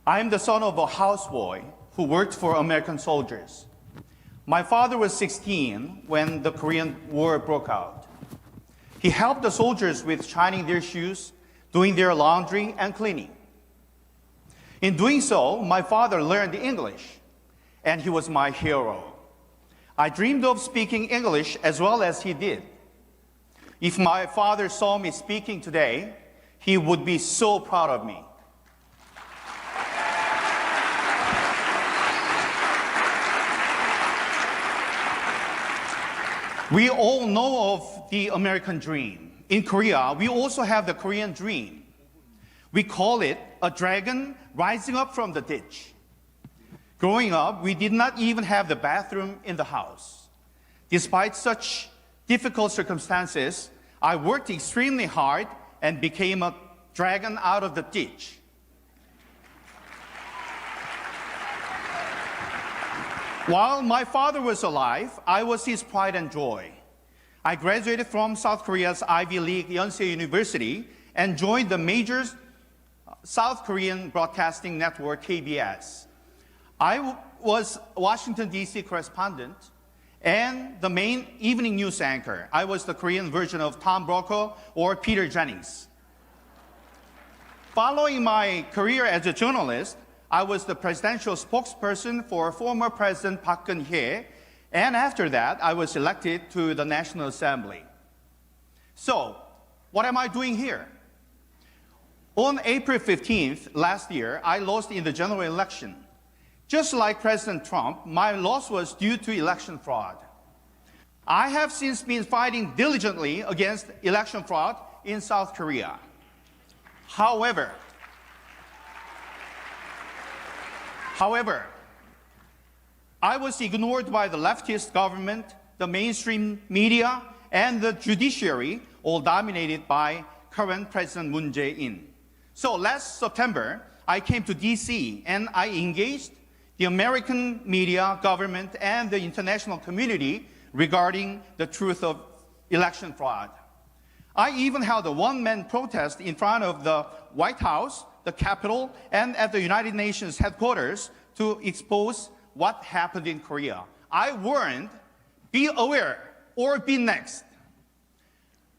I am the son of a houseboy who worked for American soldiers. My father was 16 when the Korean War broke out. He helped the soldiers with shining their shoes, doing their laundry, and cleaning. In doing so, my father learned English, and he was my hero. I dreamed of speaking English as well as he did. If my father saw me speaking today, he would be so proud of me. We all know of the American dream. In Korea, we also have the Korean dream. We call it a dragon rising up from the ditch. Growing up, we did not even have the bathroom in the house. Despite such difficult circumstances, I worked extremely hard and became a dragon out of the ditch. While my father was alive, I was his pride and joy. I graduated from South Korea's Ivy League Yonsei University and joined the major South Korean broadcasting network, KBS. I was Washington, D.C. correspondent and the main evening news anchor. I was the Korean version of Tom Brokaw or Peter Jennings. Following my career as a journalist, I was the presidential spokesperson for former President Park Geun-hye, and after that, I was elected to the National Assembly. So, what am I doing here? On April 15th last year, I lost in the general election. Just like President Trump, my loss was due to election fraud. I have since been fighting diligently against election fraud in South Korea. However, I was ignored by the leftist government, the mainstream media, and the judiciary, all dominated by current President Moon Jae-in. So last September, I came to DC and I engaged the American media, government, and the international community regarding the truth of election fraud. I even held a one-man protest in front of the White House, the Capitol, and at the United Nations headquarters to expose what happened in Korea. I warned, be aware or be next.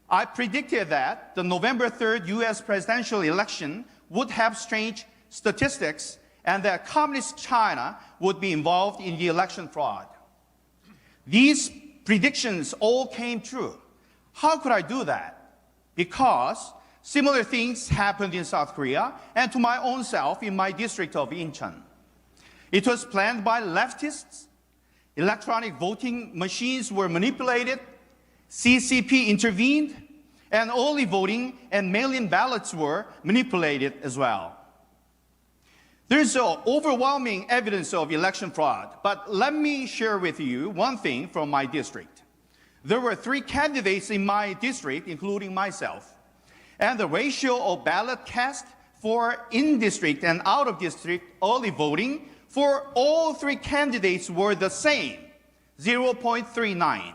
I predicted that the November 3rd US presidential election would have strange statistics and that Communist China would be involved in the election fraud. These predictions all came true. How could I do that? Because similar things happened in South Korea and to my own self in my district of Incheon. It was planned by leftists. Electronic voting machines were manipulated. CCP intervened. And early voting and mail-in ballots were manipulated as well. There's overwhelming evidence of election fraud, but let me share with you one thing from my district. There were 3 candidates in my district, including myself, and the ratio of ballot cast for in-district and out-of-district early voting for all 3 candidates were the same, 0.39.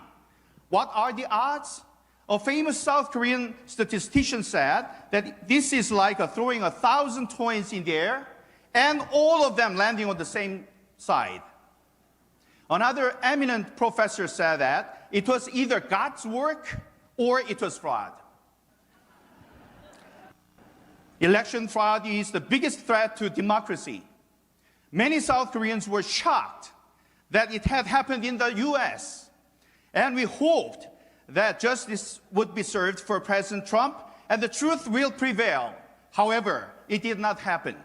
What are the odds? A famous South Korean statistician said that this is like throwing 1,000 coins in the air and all of them landing on the same side. Another eminent professor said that it was either God's work or it was fraud. Election fraud is the biggest threat to democracy. Many South Koreans were shocked that it had happened in the US, and we hoped that justice would be served for President Trump and the truth will prevail. However, it did not happen.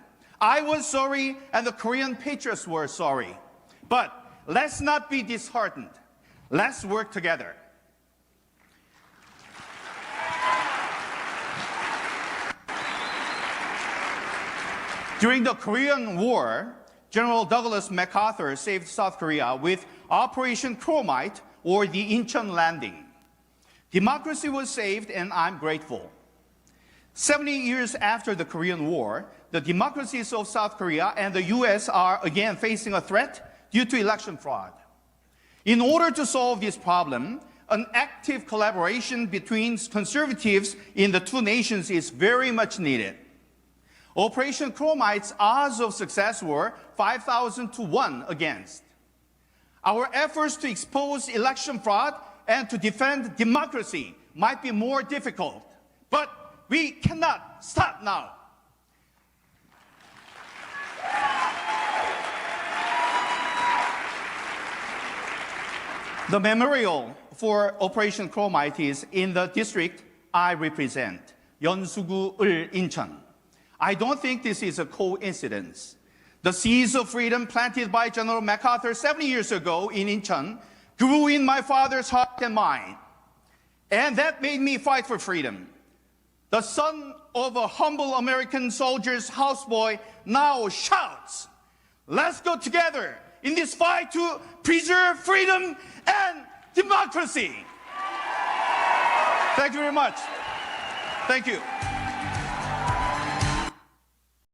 I was sorry and the Korean patriots were sorry. But let's not be disheartened. Let's work together. During the Korean War, General Douglas MacArthur saved South Korea with Operation Chromite or the Incheon Landing. Democracy was saved and I'm grateful. 70 years after the Korean War, the democracies of South Korea and the US are again facing a threat due to election fraud. In order to solve this problem, an active collaboration between conservatives in the 2 nations is very much needed. Operation Chromite's odds of success were 5,000 to 1 against. Our efforts to expose election fraud and to defend democracy might be more difficult, but we cannot stop now. The memorial for Operation Chromite is in the district I represent, 연수구-을 인천. I don't think this is a coincidence. The seeds of freedom planted by General MacArthur 70 years ago in Incheon grew in my father's heart and mind, and that made me fight for freedom. The son of a humble American soldier's houseboy now shouts, "Let's go together in this fight to preserve freedom and democracy." Thank you very much. Thank you.